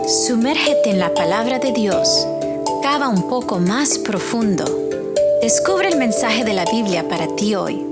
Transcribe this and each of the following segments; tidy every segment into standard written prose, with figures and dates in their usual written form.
Sumérgete en la palabra de Dios. Cava un poco más profundo. Descubre el mensaje de la Biblia para ti hoy.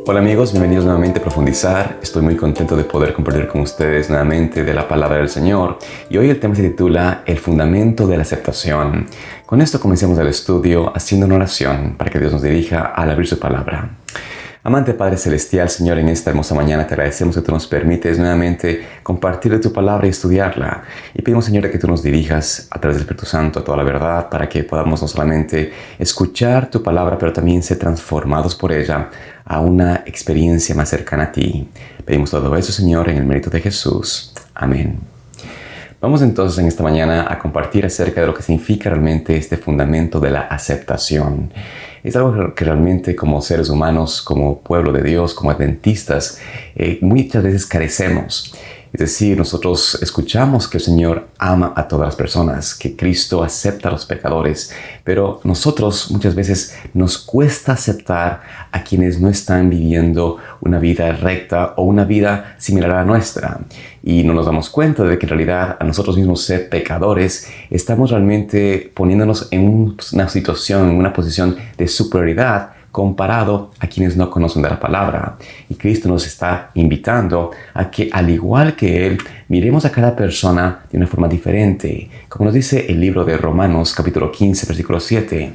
Hola amigos, bienvenidos nuevamente a Profundizar. Estoy muy contento de poder compartir con ustedes nuevamente de la palabra del Señor. Y hoy el tema se titula El fundamento de la aceptación. Con esto comencemos el estudio haciendo una oración para que Dios nos dirija al abrir su palabra. Amante Padre Celestial, Señor, en esta hermosa mañana te agradecemos que tú nos permites nuevamente compartir de tu palabra y estudiarla. Y pedimos, Señor, que tú nos dirijas a través del Espíritu Santo a toda la verdad para que podamos no solamente escuchar tu palabra, pero también ser transformados por ella a una experiencia más cercana a ti. Pedimos todo eso, Señor, en el mérito de Jesús. Amén. Vamos entonces en esta mañana a compartir acerca de lo que significa realmente este fundamento de la aceptación. Es algo que realmente como seres humanos, como pueblo de Dios, como adventistas, muchas veces carecemos. Es decir, nosotros escuchamos que el Señor ama a todas las personas, que Cristo acepta a los pecadores, pero nosotros muchas veces nos cuesta aceptar a quienes no están viviendo una vida recta o una vida similar a la nuestra. Y no nos damos cuenta de que en realidad a nosotros mismos ser pecadores estamos realmente poniéndonos en una situación, en una posición de superioridad comparado a quienes no conocen de la palabra. Y Cristo nos está invitando a que, al igual que Él, miremos a cada persona de una forma diferente. Como nos dice el libro de Romanos, capítulo 15, versículo 7.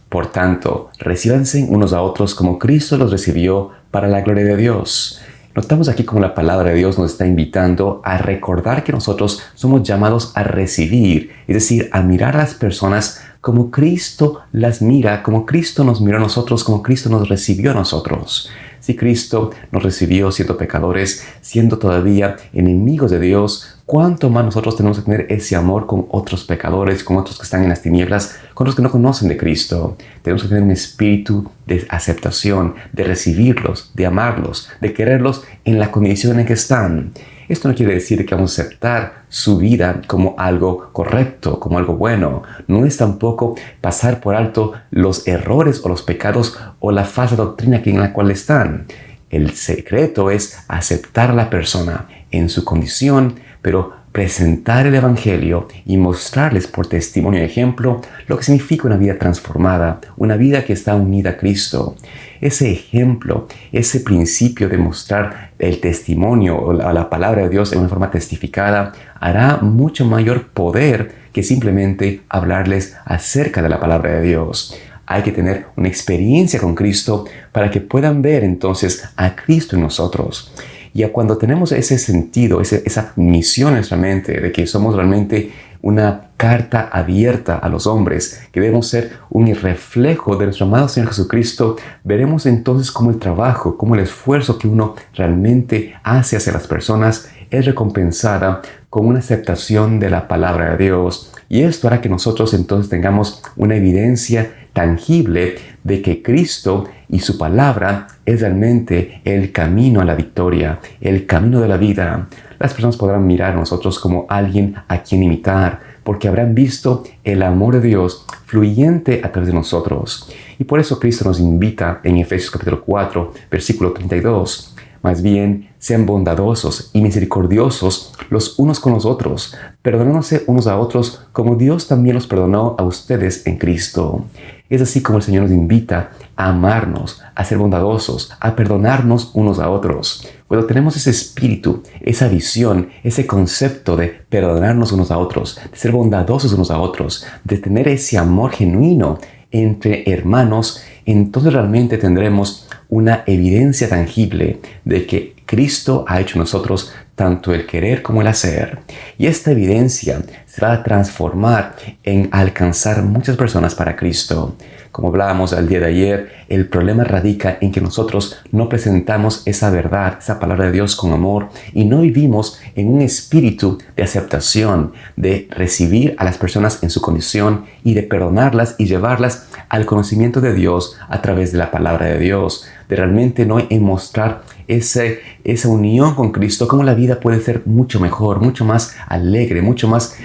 Por tanto, recíbanse unos a otros como Cristo los recibió para la gloria de Dios. Notamos aquí como la palabra de Dios nos está invitando a recordar que nosotros somos llamados a recibir, es decir, a mirar a las personas como Cristo las mira, como Cristo nos miró a nosotros, como Cristo nos recibió a nosotros. Si Cristo nos recibió siendo pecadores, siendo todavía enemigos de Dios, ¿cuánto más nosotros tenemos que tener ese amor con otros pecadores, con otros que están en las tinieblas, con los que no conocen de Cristo? Tenemos que tener un espíritu de aceptación, de recibirlos, de amarlos, de quererlos en la condición en que están. Esto no quiere decir que vamos a aceptar su vida como algo correcto, como algo bueno. No es tampoco pasar por alto los errores o los pecados o la falsa doctrina en la cual están. El secreto es aceptar a la persona en su condición, pero presentar el Evangelio y mostrarles por testimonio y ejemplo lo que significa una vida transformada, una vida que está unida a Cristo. Ese ejemplo, ese principio de mostrar el testimonio o la palabra de Dios en una forma testificada hará mucho mayor poder que simplemente hablarles acerca de la palabra de Dios. Hay que tener una experiencia con Cristo para que puedan ver entonces a Cristo en nosotros. Y cuando tenemos ese sentido, esa misión en nuestra mente de que somos realmente una carta abierta a los hombres, que debemos ser un reflejo de nuestro amado Señor Jesucristo, veremos entonces cómo el trabajo, cómo el esfuerzo que uno realmente hace hacia las personas es recompensada con una aceptación de la palabra de Dios. Y esto hará que nosotros entonces tengamos una evidencia tangible de que Cristo y su palabra es realmente el camino a la victoria, el camino de la vida. Las personas podrán mirar a nosotros como alguien a quien imitar, porque habrán visto el amor de Dios fluyente a través de nosotros. Y por eso Cristo nos invita en Efesios capítulo 4, versículo 32. Más bien, sean bondadosos y misericordiosos los unos con los otros, perdonándose unos a otros como Dios también los perdonó a ustedes en Cristo. Es así como el Señor nos invita a amarnos, a ser bondadosos, a perdonarnos unos a otros. Cuando tenemos ese espíritu, esa visión, ese concepto de perdonarnos unos a otros, de ser bondadosos unos a otros, de tener ese amor genuino entre hermanos, entonces realmente tendremos una evidencia tangible de que Cristo ha hecho en nosotros tanto el querer como el hacer. Y esta evidencia se va a transformar en alcanzar muchas personas para Cristo. Como hablábamos el día de ayer, el problema radica en que nosotros no presentamos esa verdad, esa palabra de Dios con amor y no vivimos en un espíritu de aceptación, de recibir a las personas en su condición y de perdonarlas y llevarlas al conocimiento de Dios a través de la palabra de Dios, de realmente no en mostrar esa unión con Cristo, cómo la vida puede ser mucho mejor, mucho más alegre, mucho más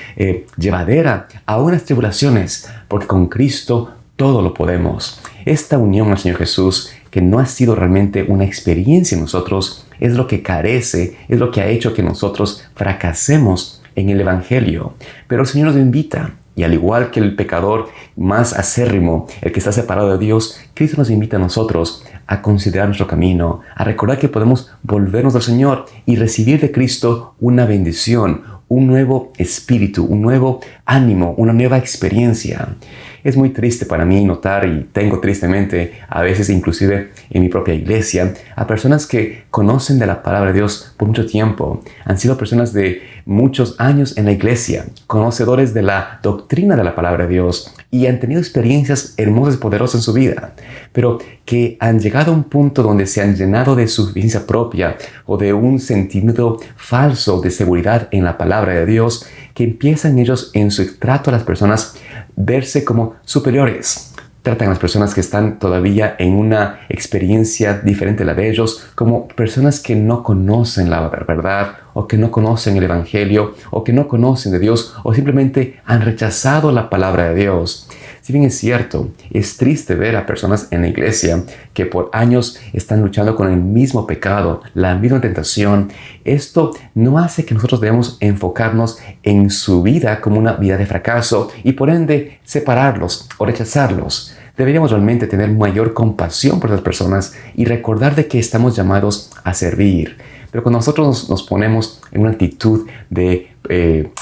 llevadera, aún las tribulaciones, porque con Cristo todo lo podemos. Esta unión al Señor Jesús que no ha sido realmente una experiencia en nosotros, es lo que carece, es lo que ha hecho que nosotros fracasemos en el Evangelio. Pero el Señor nos invita, y al igual que el pecador más acérrimo, el que está separado de Dios, Cristo nos invita a nosotros a considerar nuestro camino, a recordar que podemos volvernos al Señor y recibir de Cristo una bendición, un nuevo espíritu, un nuevo ánimo, una nueva experiencia. Es muy triste para mí notar, y tengo tristemente a veces inclusive en mi propia iglesia, a personas que conocen de la palabra de Dios por mucho tiempo. Han sido personas de muchos años en la iglesia, conocedores de la doctrina de la palabra de Dios y han tenido experiencias hermosas y poderosas en su vida, pero que han llegado a un punto donde se han llenado de suficiencia propia o de un sentimiento falso de seguridad en la palabra de Dios, que empiezan ellos en su trato a las personas verse como superiores. Tratan a las personas que están todavía en una experiencia diferente a la de ellos como personas que no conocen la verdad o que no conocen el Evangelio o que no conocen de Dios o simplemente han rechazado la palabra de Dios. Si bien es cierto, es triste ver a personas en la iglesia que por años están luchando con el mismo pecado, la misma tentación. Esto no hace que nosotros debamos enfocarnos en su vida como una vida de fracaso y por ende separarlos o rechazarlos. Deberíamos realmente tener mayor compasión por las personas y recordar de que estamos llamados a servir. Pero cuando nosotros nos ponemos en una actitud de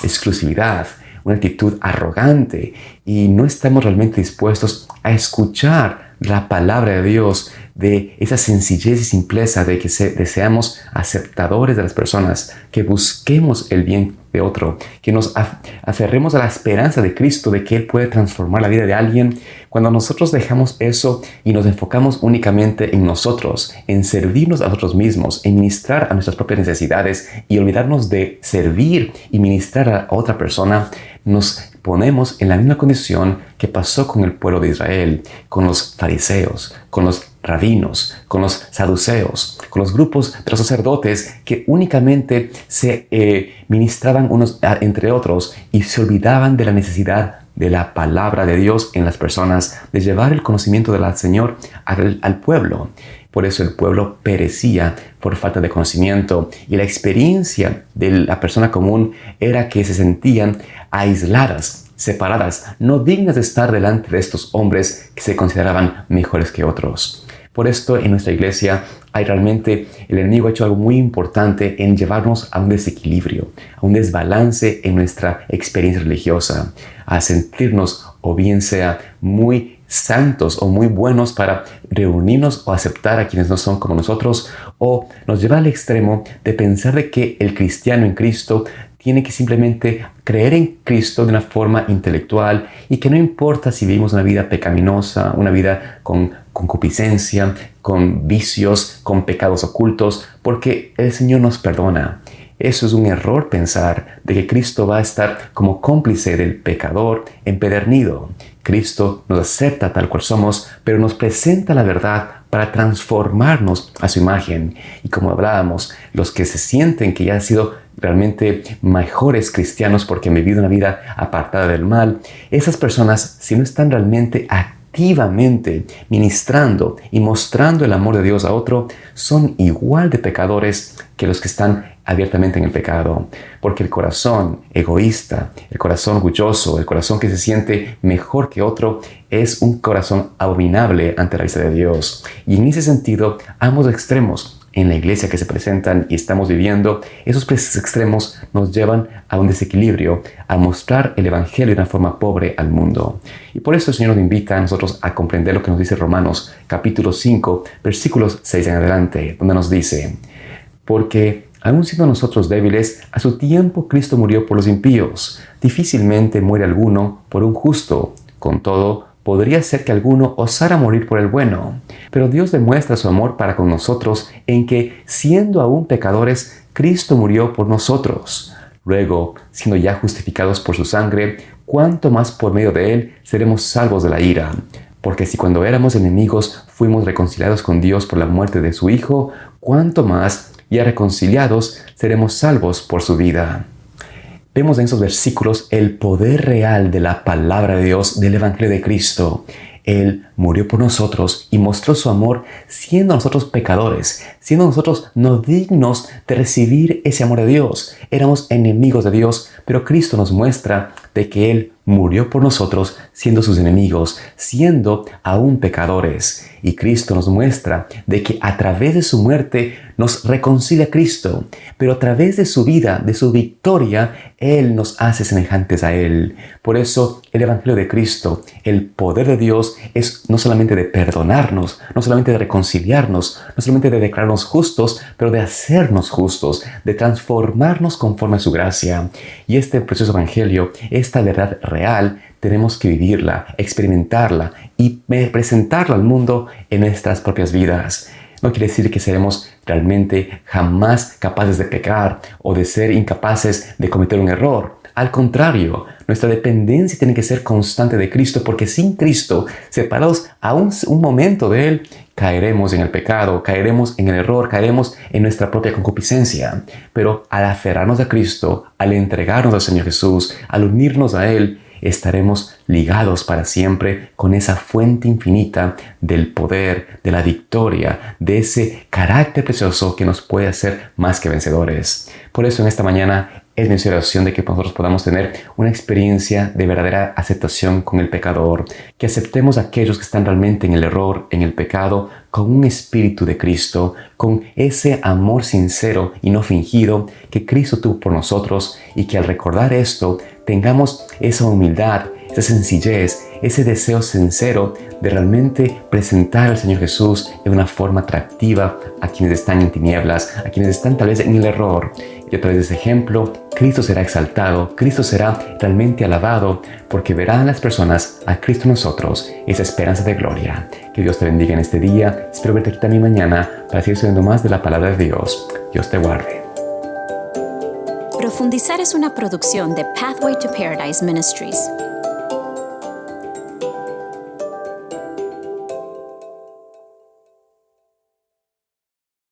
exclusividad, una actitud arrogante y no estamos realmente dispuestos a escuchar la palabra de Dios, de esa sencillez y simpleza de que deseamos aceptadores de las personas, que busquemos el bien de otro, que nos aferremos a la esperanza de Cristo, de que Él puede transformar la vida de alguien. Cuando nosotros dejamos eso y nos enfocamos únicamente en nosotros, en servirnos a nosotros mismos, en ministrar a nuestras propias necesidades y olvidarnos de servir y ministrar a otra persona, nos ponemos en la misma condición que pasó con el pueblo de Israel, con los fariseos, con los rabinos, con los saduceos, con los grupos de los sacerdotes que únicamente se ministraban unos entre otros y se olvidaban de la necesidad de la palabra de Dios en las personas, de llevar el conocimiento del Señor al pueblo. Por eso el pueblo perecía por falta de conocimiento y la experiencia de la persona común era que se sentían aisladas, separadas, no dignas de estar delante de estos hombres que se consideraban mejores que otros. Por esto en nuestra iglesia el enemigo ha hecho algo muy importante en llevarnos a un desequilibrio, a un desbalance en nuestra experiencia religiosa, a sentirnos o bien sea muy santos o muy buenos para reunirnos o aceptar a quienes no son como nosotros, o nos lleva al extremo de pensar de que el cristiano en Cristo tiene que simplemente creer en Cristo de una forma intelectual y que no importa si vivimos una vida pecaminosa, una vida con concupiscencia, con vicios, con pecados ocultos, porque el Señor nos perdona. Eso es un error pensar de que Cristo va a estar como cómplice del pecador empedernido. Cristo nos acepta tal cual somos, pero nos presenta la verdad para transformarnos a su imagen. Y como hablábamos, los que se sienten que ya han sido realmente mejores cristianos porque han vivido una vida apartada del mal, esas personas, si no están realmente activamente ministrando y mostrando el amor de Dios a otro, son igual de pecadores que los que están abiertamente en el pecado, porque el corazón egoísta, el corazón orgulloso, el corazón que se siente mejor que otro, es un corazón abominable ante la vista de Dios. Y en ese sentido, ambos extremos en la iglesia que se presentan y estamos viviendo, esos extremos nos llevan a un desequilibrio, a mostrar el Evangelio de una forma pobre al mundo. Y por eso el Señor nos invita a nosotros a comprender lo que nos dice Romanos capítulo 5, versículos 6 en adelante, donde nos dice: porque aun siendo nosotros débiles, a su tiempo Cristo murió por los impíos. Difícilmente muere alguno por un justo. Con todo, podría ser que alguno osara morir por el bueno. Pero Dios demuestra su amor para con nosotros en que, siendo aún pecadores, Cristo murió por nosotros. Luego, siendo ya justificados por su sangre, ¿cuánto más por medio de él seremos salvos de la ira? Porque si cuando éramos enemigos fuimos reconciliados con Dios por la muerte de su Hijo, ¿cuánto más, ya reconciliados, seremos salvos por su vida? Vemos en esos versículos el poder real de la palabra de Dios, del Evangelio de Cristo. Él murió por nosotros y mostró su amor siendo nosotros pecadores, siendo nosotros no dignos de recibir ese amor de Dios. Éramos enemigos de Dios, pero Cristo nos muestra de que Él murió por nosotros siendo sus enemigos, siendo aún pecadores. Y Cristo nos muestra de que a través de su muerte nos reconcilia a Cristo, pero a través de su vida, de su victoria, Él nos hace semejantes a Él. Por eso el Evangelio de Cristo, el poder de Dios, es no solamente de perdonarnos, no solamente de reconciliarnos, no solamente de declararnos justos, pero de hacernos justos, de transformarnos conforme a su gracia. Y este precioso Evangelio, esta verdad real, tenemos que vivirla, experimentarla y presentarla al mundo en nuestras propias vidas. No quiere decir que seremos realmente jamás capaces de pecar o de ser incapaces de cometer un error. Al contrario, nuestra dependencia tiene que ser constante de Cristo, porque sin Cristo, separados a un momento de Él, caeremos en el pecado, caeremos en el error, caeremos en nuestra propia concupiscencia. Pero al aferrarnos a Cristo, al entregarnos al Señor Jesús, al unirnos a Él, estaremos ligados para siempre con esa fuente infinita del poder, de la victoria, de ese carácter precioso que nos puede hacer más que vencedores. Por eso en esta mañana es mi oración de que nosotros podamos tener una experiencia de verdadera aceptación con el pecador, que aceptemos a aquellos que están realmente en el error, en el pecado, con un espíritu de Cristo, con ese amor sincero y no fingido que Cristo tuvo por nosotros, y que al recordar esto tengamos esa humildad, esa sencillez, ese deseo sincero de realmente presentar al Señor Jesús en una forma atractiva a quienes están en tinieblas, a quienes están tal vez en el error. Y a través de ese ejemplo, Cristo será exaltado, Cristo será realmente alabado, porque verán las personas a Cristo en nosotros, esa esperanza de gloria. Que Dios te bendiga en este día. Espero verte aquí también mañana para seguir sabiendo más de la palabra de Dios. Dios te guarde. Profundizar es una producción de Pathway to Paradise Ministries.